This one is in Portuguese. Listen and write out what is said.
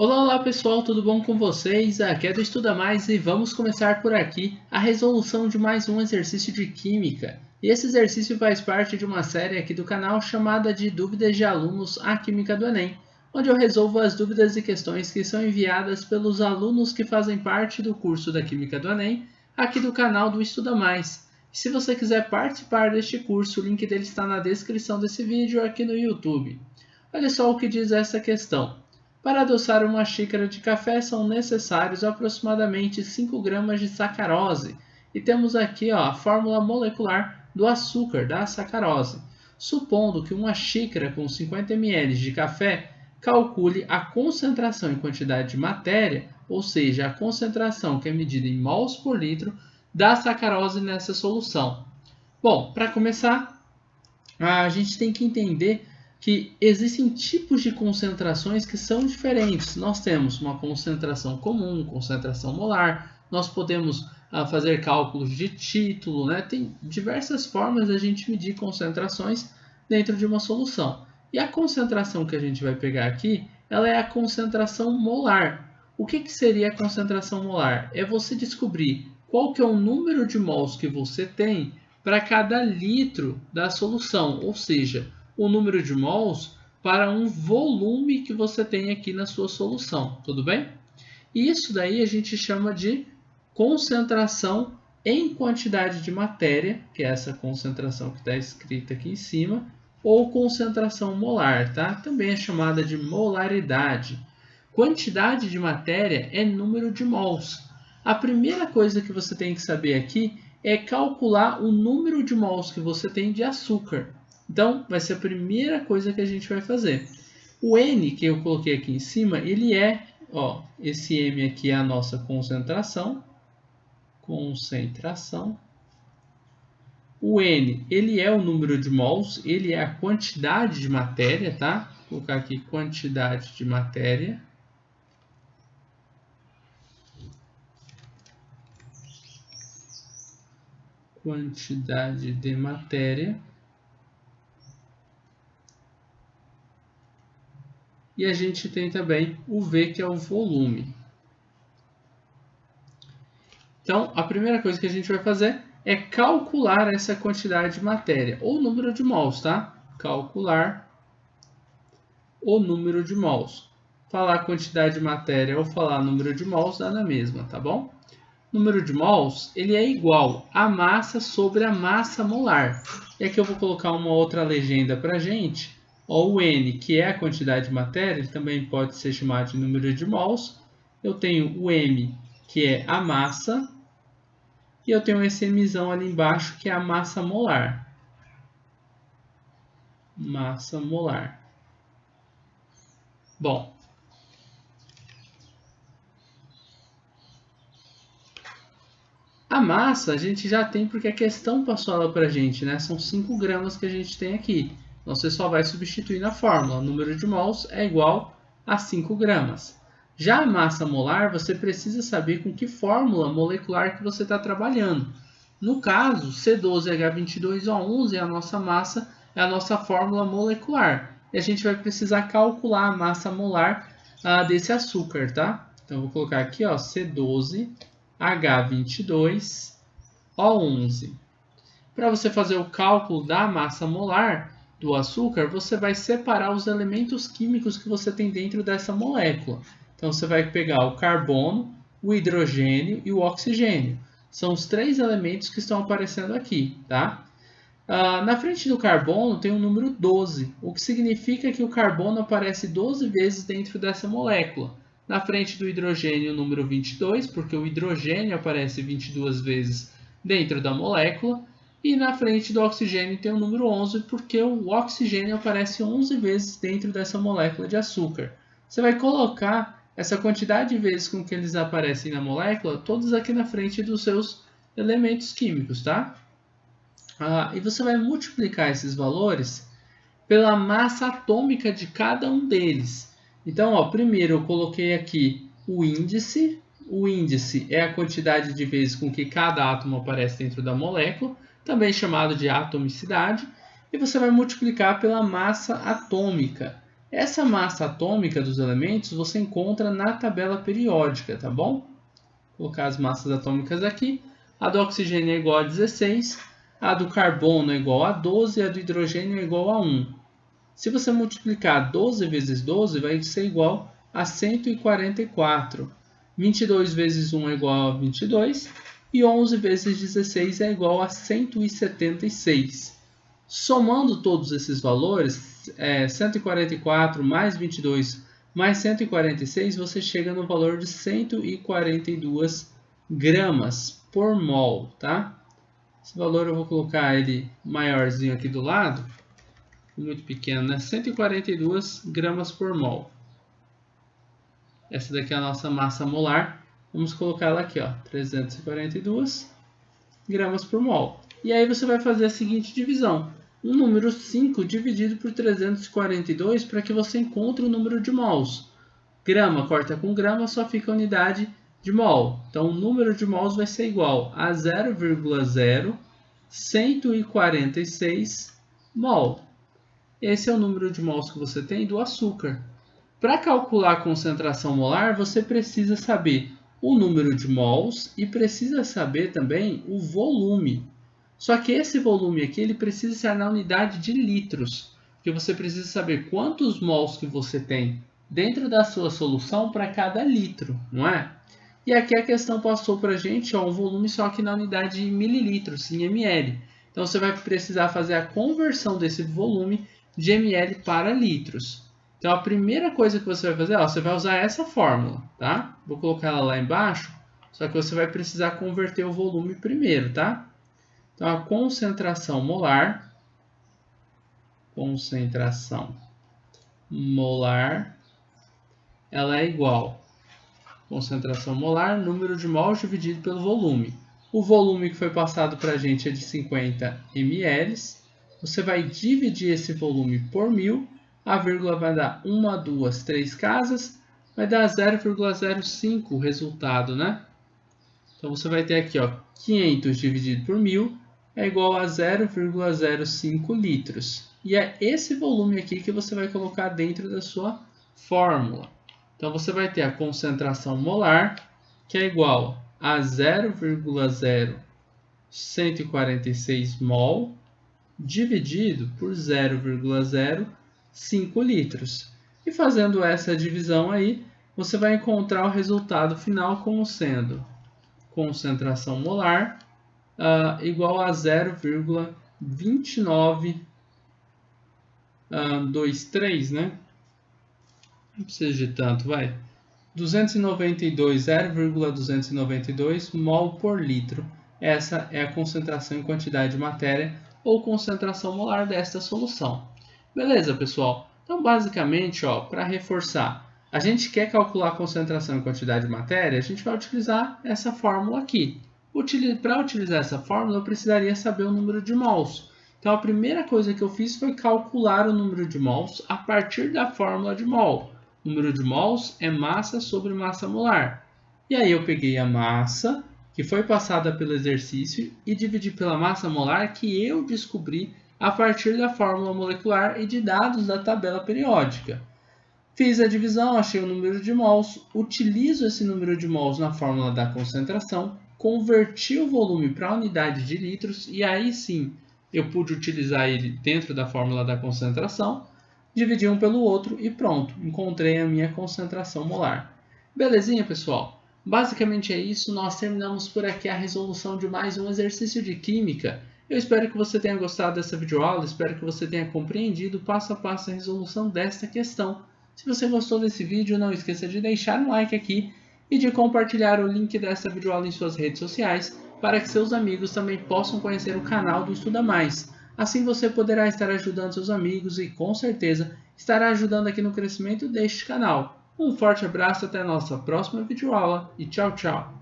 Olá, olá pessoal, tudo bom com vocês? Aqui é do Estuda Mais e vamos começar por aqui a resolução de mais um exercício de Química. E esse exercício faz parte de uma série aqui do canal chamada de Dúvidas de Alunos à Química do Enem, onde eu resolvo as dúvidas e questões que são enviadas pelos alunos que fazem parte do curso da Química do Enem, aqui do canal do Estuda Mais. E se você quiser participar deste curso, o link dele está na descrição desse vídeo aqui no YouTube. Olha só o que diz essa questão. Para adoçar uma xícara de café são necessários aproximadamente 5 gramas de sacarose. E temos aqui a fórmula molecular do açúcar, da sacarose. Supondo que uma xícara com 50 ml de café, calcule a concentração em quantidade de matéria, ou seja, a concentração que é medida em mols por litro, da sacarose nessa solução. Bom, para começar, a gente tem que entender que existem tipos de concentrações que são diferentes. Nós temos uma concentração comum, concentração molar, nós podemos fazer cálculos de título, né? Tem diversas formas de a gente medir concentrações dentro de uma solução. E a concentração que a gente vai pegar aqui, ela é a concentração molar. O que seria a concentração molar? É você descobrir qual que é o número de mols que você tem para cada litro da solução, ou seja, o número de mols para um volume que você tem aqui na sua solução, tudo bem? E isso daí a gente chama de concentração em quantidade de matéria, que é essa concentração que está escrita aqui em cima, ou concentração molar, tá? Também é chamada de molaridade. Quantidade de matéria é número de mols. A primeira coisa que você tem que saber aqui é calcular o número de mols que você tem de açúcar. Então, vai ser a primeira coisa que a gente vai fazer. O N que eu coloquei aqui em cima, ele é, esse M aqui é a nossa concentração. O N, ele é o número de mols, ele é a quantidade de matéria, tá? Vou colocar aqui quantidade de matéria. Quantidade de matéria. E a gente tem também o V, que é o volume. Então, a primeira coisa que a gente vai fazer é calcular essa quantidade de matéria, ou número de mols, tá? Calcular o número de mols. Falar quantidade de matéria ou falar número de mols dá na mesma, tá bom? Número de mols, ele é igual a massa sobre a massa molar. E aqui eu vou colocar uma outra legenda para a gente. O N, que é a quantidade de matéria, ele também pode ser chamado de número de mols. Eu tenho o M, que é a massa. E eu tenho esse Mzão ali embaixo, que é a massa molar. Massa molar. Bom. A massa a gente já tem porque a questão passou ela para a gente, né? São 5 gramas que a gente tem aqui. Então, você só vai substituir na fórmula. O número de mols é igual a 5 gramas. Já a massa molar, você precisa saber com que fórmula molecular que você está trabalhando. No caso, C12H22O11 é a nossa massa, é a nossa fórmula molecular. E a gente vai precisar calcular a massa molar desse açúcar, tá? Então, eu vou colocar aqui, C12H22O11. Para você fazer o cálculo da massa molar do açúcar, você vai separar os elementos químicos que você tem dentro dessa molécula. Então, você vai pegar o carbono, o hidrogênio e o oxigênio. São os 3 elementos que estão aparecendo aqui, tá? Na frente do carbono tem o número 12, o que significa que o carbono aparece 12 vezes dentro dessa molécula. Na frente do hidrogênio, o número 22, porque o hidrogênio aparece 22 vezes dentro da molécula. E na frente do oxigênio tem o número 11, porque o oxigênio aparece 11 vezes dentro dessa molécula de açúcar. Você vai colocar essa quantidade de vezes com que eles aparecem na molécula, todos aqui na frente dos seus elementos químicos, tá? E você vai multiplicar esses valores pela massa atômica de cada um deles. Então, primeiro eu coloquei aqui o índice. O índice é a quantidade de vezes com que cada átomo aparece dentro da molécula, também chamado de atomicidade. E você vai multiplicar pela massa atômica. Essa massa atômica dos elementos você encontra na tabela periódica, tá bom? Vou colocar as massas atômicas aqui. A do oxigênio é igual a 16, a do carbono é igual a 12 e a do hidrogênio é igual a 1. Se você multiplicar 12 vezes 12, vai ser igual a 144. 22 vezes 1 é igual a 22 e 11 vezes 16 é igual a 176. Somando todos esses valores, 144 mais 22 mais 146, você chega no valor de 142 gramas por mol, tá? Esse valor eu vou colocar ele maiorzinho aqui do lado, muito pequeno, né? 142 gramas por mol. Essa daqui é a nossa massa molar. Vamos colocar ela aqui, ó, 342 gramas por mol. E aí você vai fazer a seguinte divisão. O número 5 dividido por 342 para que você encontre o número de mols. Grama corta com grama, só fica a unidade de mol. Então, o número de mols vai ser igual a 0,0146 mol. Esse é o número de mols que você tem do açúcar. Para calcular a concentração molar, você precisa saber o número de mols e precisa saber também o volume. Só que esse volume aqui ele precisa ser na unidade de litros, porque você precisa saber quantos mols que você tem dentro da sua solução para cada litro, não é? E aqui a questão passou para a gente um volume só que na unidade de mililitros, em ml. Então você vai precisar fazer a conversão desse volume de ml para litros. Então a primeira coisa que você vai fazer, você vai usar essa fórmula, tá? Vou colocar ela lá embaixo, só que você vai precisar converter o volume primeiro, tá? Então, a concentração molar, ela é igual a concentração molar, número de mols dividido pelo volume. O volume que foi passado para a gente é de 50 ml. Você vai dividir esse volume por 1000, a vírgula vai dar 1, 2, 3 casas, vai dar 0,05 o resultado, né? Então, você vai ter aqui, 500 dividido por 1000, é igual a 0,05 litros. E é esse volume aqui que você vai colocar dentro da sua fórmula. Então, você vai ter a concentração molar, que é igual a 0,0146 mol, dividido por 0,05 litros. E fazendo essa divisão aí, você vai encontrar o resultado final como sendo concentração molar igual a 0,2923, né? Não precisa de tanto, vai. 0,292 mol por litro. Essa é a concentração em quantidade de matéria ou concentração molar desta solução. Beleza, pessoal? Então, basicamente, para reforçar, a gente quer calcular a concentração em quantidade de matéria, a gente vai utilizar essa fórmula aqui. Para utilizar essa fórmula, eu precisaria saber o número de mols. Então, a primeira coisa que eu fiz foi calcular o número de mols a partir da fórmula de mol. O número de mols é massa sobre massa molar. E aí eu peguei a massa que foi passada pelo exercício e dividi pela massa molar que eu descobri a partir da fórmula molecular e de dados da tabela periódica. Fiz a divisão, achei o número de mols, utilizo esse número de mols na fórmula da concentração, converti o volume para a unidade de litros e aí sim eu pude utilizar ele dentro da fórmula da concentração, dividi um pelo outro e pronto, encontrei a minha concentração molar. Belezinha, pessoal? Basicamente é isso, nós terminamos por aqui a resolução de mais um exercício de química. Eu espero que você tenha gostado dessa videoaula, espero que você tenha compreendido passo a passo a resolução desta questão. Se você gostou desse vídeo, não esqueça de deixar um like aqui e de compartilhar o link dessa videoaula em suas redes sociais para que seus amigos também possam conhecer o canal do Estuda Mais. Assim você poderá estar ajudando seus amigos e com certeza estará ajudando aqui no crescimento deste canal. Um forte abraço, até a nossa próxima videoaula e tchau, tchau!